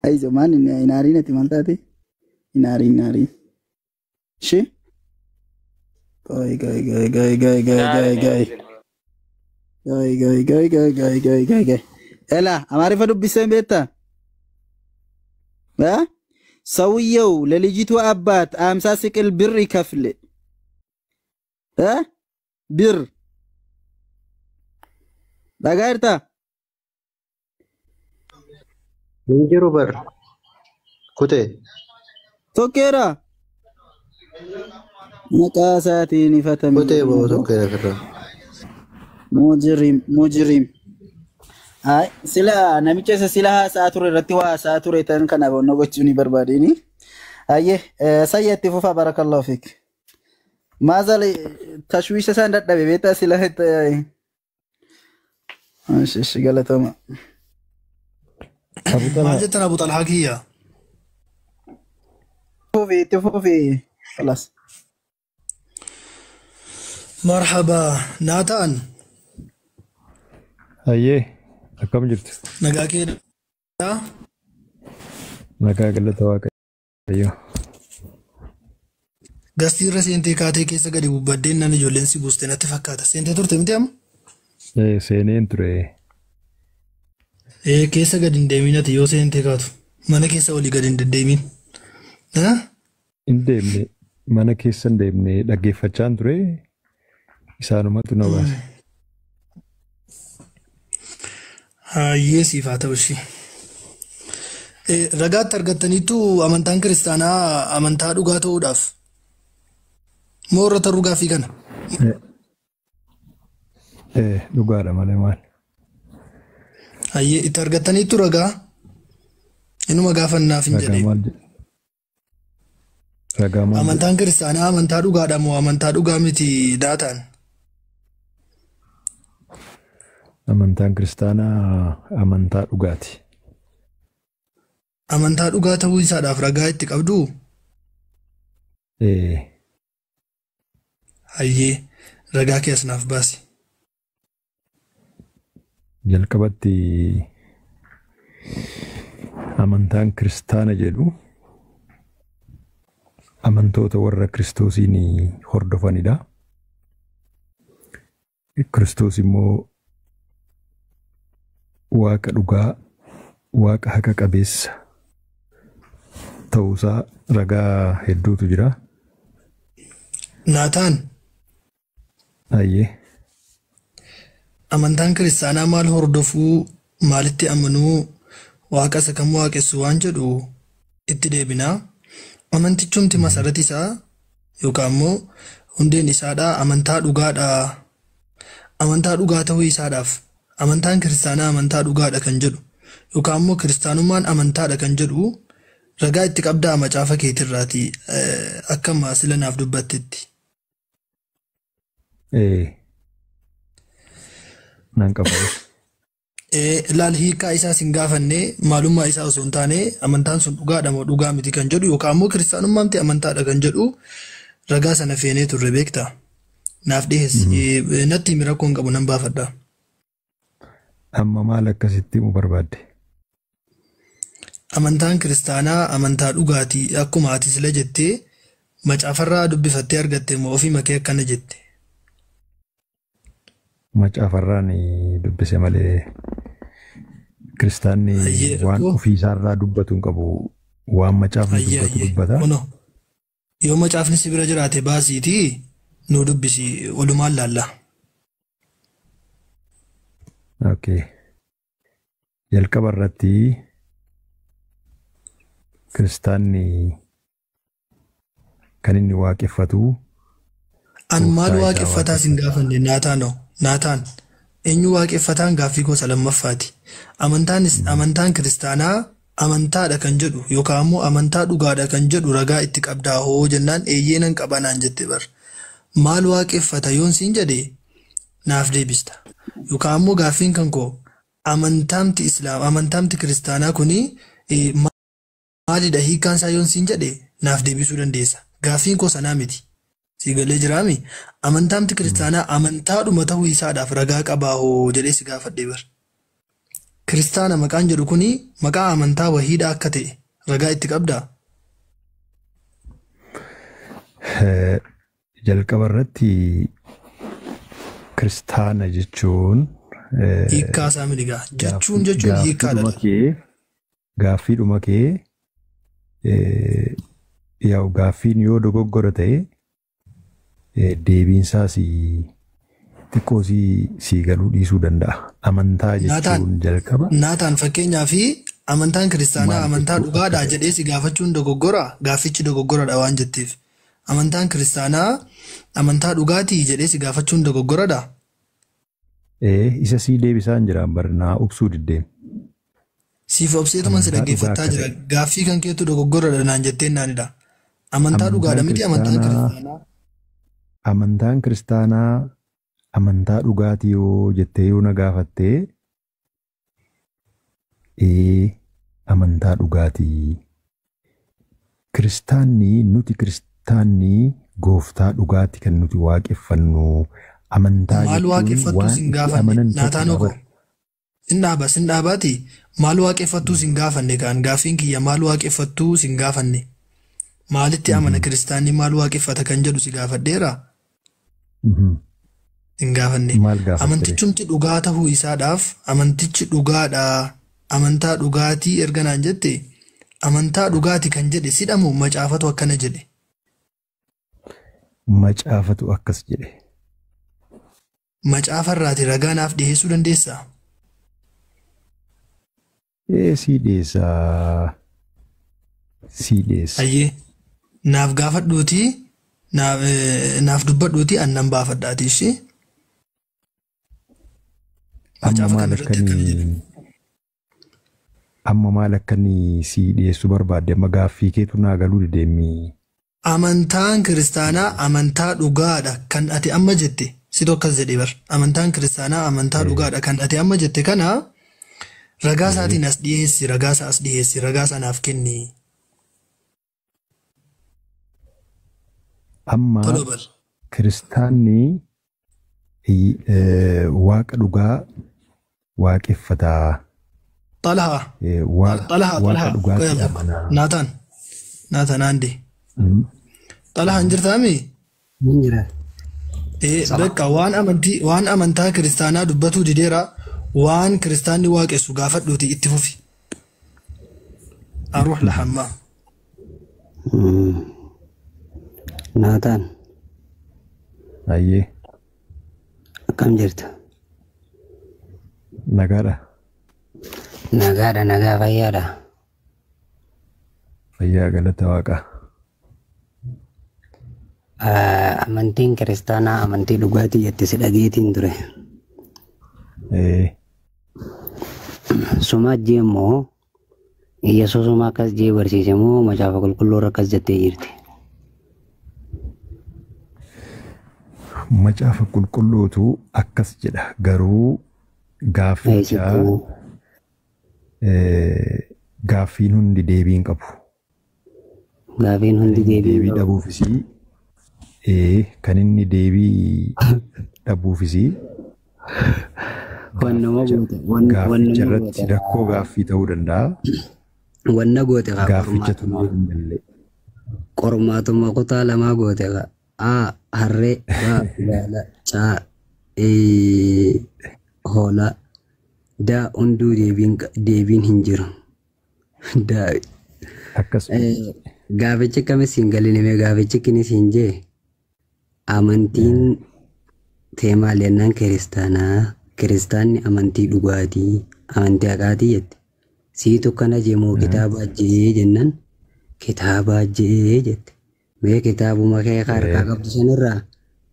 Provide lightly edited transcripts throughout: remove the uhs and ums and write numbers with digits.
Aizo man inaari nati maltaati. Inaari. Shi? Gai. Ela, አማሪፈ ዱብሰን ቤታ ሰውየው ለልጅቱ አባት 50 ስቅል ብር ይከፍል ብር ዳጋርታ እንጀሮ በር ኩቴ ቶኬራ ነቃሳቲን ይፈተም ኩቴ በቶኬራ ከራ ሙጅሪም አይ ስለ ነሚጨሰ ስለ ሰዓቱር ረቲዋ ሰዓቱር ተን ከናበ ነገቹኒ በርባዲኒ አየ ሰየት ፉፋ ባረከላሁ ፊክ ማዛለ ተሽዊሽ ሰንደደበ ቤታ ስለ እሺ ገለተማ حاجتنا ابو طلحه هي تفوفي خلاص مرحبا ناتان ايه كم جبت نقاكي نقاك اللي تواقع ايوه قصدي رسينتي كاتي كيسا قدي وبدين ناني جولين سي بوستين اتفكاتا سينتي تورتي متيام ايه سينين تري keessa gadi hin deeminati yoo seente kaatu mana keessa walii gadi hin deddeemin hin deemne mana keessa hin deemne dhaggeeffachaan ture isaanumatu na baase hayyee siif haa ta'u ishii ragaatti argattaniitu amantaan kiristaanaa amantaa dhugaa ta'uudhaaf moo irra taruu gaaffii kana dhugaadha malee maal hayyee itti argattaniitu ragaa inuma gaafannaaf hin jedhee amantaan kiristaanaa amantaa dhugaadha moo amantaa dhugaa miti daataan amantaan kiristaanaa amantaa dhugaati amantaa dhugaa ta'uu isaadhaaf ragaa itti qabdu hayyee ragaa keessanaaf baasi jalqabatti amantaan kiristaana jedhu amantoota warra kiristoosiin hordofanidha. Kiristoos immoo waaqa dhugaa waaqa haqa qabeessa ta'uusaa ragaa hedduutu jira. Naataan ayyee amantaan kiristaanaa maal hordofuu maalitti amanuu waaqa isa kam waaqessu waan jedhu itti deebinaa amantichumti masarati isaa yookaan immoo hundeen isaadhaa amantaa dhugaadhaa amantaa dhugaa ta'uu isaadhaaf amantaan kiristaanaa amantaa dhugaadha kan jedhu yookaan immoo kiristaanummaan amantaadha kan jedhu ragaa itti qabdaa macaafa keetirraati akka maasila naaf dubbattetti. Nan qabu. Laal hiikaa isaa sin gaafannee maalummaa isaa osoo hin taane amantaan sun dhugaadha moo dhugaa miti kan jedhu yookaan immoo kiristaanummaamti amantaadha kan jedhu ragaa sana feenee turre beektaa. Naaf dhiyeessi natti himi rakkoon qabu nan baafadha. Amma maal akkasitti mu barbaadde? Amantaan kiristaanaa amantaa dhugaatii akkuma ati sila jettee macaafarraa dubbifattee argatte moo ofii makee akkana jette. Macaafarraan dubbise malee kiristaanni waan ofiisaarraa dubbatu hin qabu waan macaafni dubbatu dubbata. Yoo macaafni si bira jiraate baasiitii nu dubbisi walumaan laalla. Okay. Jalqaba irratti kiristaanni kan inni waaqeffatu. An maal waaqeffataa sin gaafanne naataan eenyu waaqeffataan gaaffii gosa lammaffaati. Amantaan kiristaanaa amantaadha kan jedhu yookaan immoo amantaa dhugaadha kan jedhu ragaa itti qabdaa hoo jennaan eeyyee nan qaba naan jette bar. Maal waaqeffata yoon siin jedhee naaf deebista. Yookaan immoo gaaffiin kan koo amantaamti kiristaanaa kuni maalidha hiikkaan isaa yoon siin jedhee naaf deebisuu dandeessa. Gaaffiin koo sanaa miti. Sigalee jiraami amantaamti kiristaanaa amantaadhuma ta'uu isaadhaaf ragaa qabaa hoo jedhee si gaafadhee bar. kiristaana maqaan jedhu kuni maqaa amantaa wahiidha akka ta'e ragaa itti qabdaa? Jalqaba irratti kiristaana jechuun hiikkaa isaa miligaa jechuun hiikkaadha. Gaaffiidhuma kee yaa'u gaaffiin yoo dogoggora ta'e deebiinsaas xiqqoo sii galuu dhiisuu danda'a. Amantaa jechuun jalqaba. Naataan fakkeenyaaf amantaan kiristaanaa amantaa dhugaadhaa jedhee si gaafachuun dogoggora gaaffichi dogoggoradha waan jetteef. Amantaan kiristaanaa amantaa dhugaatii jedhee si gaafachuun dogoggoradha. Isa sii deebisaan jiraan barnaa obsuu diddeem. Siif obseetuman si dhaggeeffattaa jira. Gaaffii kan keetu dogoggoradha naan jetteen naanidha. Amantaa dhugaadha miti amantaan kiristaanaa. Amantaan kiristaanaa amantaa dhugaatii yoo jettee yoo na gaafattee amantaa dhugaatii. Kiristaanni nuti kiristaanni gooftaa dhugaati kan nuti waaqeffannu. Amantaa maal waaqeffattuu sin gaafanne naataan ogo sin dhaabaati maal waaqeffattuu sin gaafanne kaan gaaffiin kiyya maal waaqeffattuu sin gaafanne maalitti amana kiristaanni maal waaqeffata kan jedhu si gaafadheera sin gaafanne amantichumti dhugaa tahuu isaadhaaf amantichi dhugaadha amantaa dhugaatii erga naan jette amantaa dhugaati kan jedhe sidhamu macaafatu akkana jedhe. Macaafatu akkas jedhe. Macaafarraati ragaa naaf dhiyeessuu dandeessaa? Sii dhiyeessaa. Ayyee naaf gaafadhuuti naaf dubbadhuuti annan baafadhaati ishee. Amma maal akkanii sii dhiyeessuu barbaadde amma gaaffii keetu naa galuu deemmi. Amantaan kiristaanaa amantaa dhugaadha kan ati amma jette. Si tokkas jedhee bar amantaan kiristaanaa amantaa dhugaadha kan ati amma jette kana ragaa isaatiin as dhiyeessi ragaa isaa as dhiyeessi ragaa sanaaf kenni. Amma kiristaanni waaqa dhugaa waaqeffataa. Xalahaa naataan aandee xalahaan jirtaami? Ni jira. Bakka waan amantaa kiristaanaa dubbatuu dideera waan kiristaanni waaqessu gaafadhuuti itti fufi. Aruux lahammaa. Naataan. Ayyee. Akkam jirta? Nagaadha. Nagaa fayyaadha. Fayyaa galata waaqaa. Amantiin kiristaanaa amantii dhugaatii jette si dhageetiin ture. Suma jee immoo Yesuusuma akkas jee barsiise moo macaafa qulqulluu akkas jettee jirti? Macaafa qulqulluutu akkas jedha garuu gaaffiin hundi deebiin qabu. Gaaffiin hundi deebii dhabuufis kan inni deebii dhabuufis gaafficha irratti rakkoo gaaffii ta'uu danda'a. Wanna goote gaafficha tulluu hin galle. Qormaatuma kutaa lamaa goote harree gaala caa hoolaa daa hunduu deebiin hin jiru. Gaafichi kamis hin galinime gaafichi kinis hin jee amantiin teemaa lennaan kiristaanni amantii dhugaatii amantii haqaatii jette siitu kana jemoo kitaaba jee jennan kitaaba jee jette mee kitaabuma kee harkaa qabdu sanirraa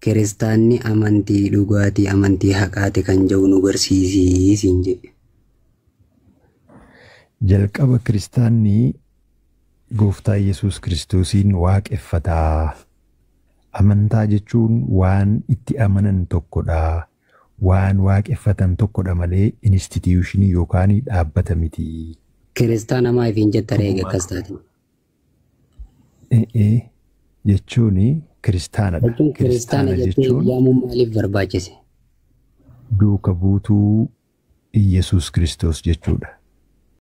kiristaanni amantii dhugaatii amantii haqaati kan jedhu nu barsiisiin jedhe. Jalqaba kiristaanni gooftaa Yesuus Kiristoosiin waaqeffataa. Amantaa jechuun waan itti amanan tokkodha. Waan waaqeffatan tokkodha malee instituushinii yookaan dhaabbata miti. Kiristaana maaliif hin jetta reega akkas taate? Jechuun kiristaanadha. Kiristaana jechuun yaamuun maaliif barbaachise? Duuka buutuu Iyesuus Kiristoos jechuudha.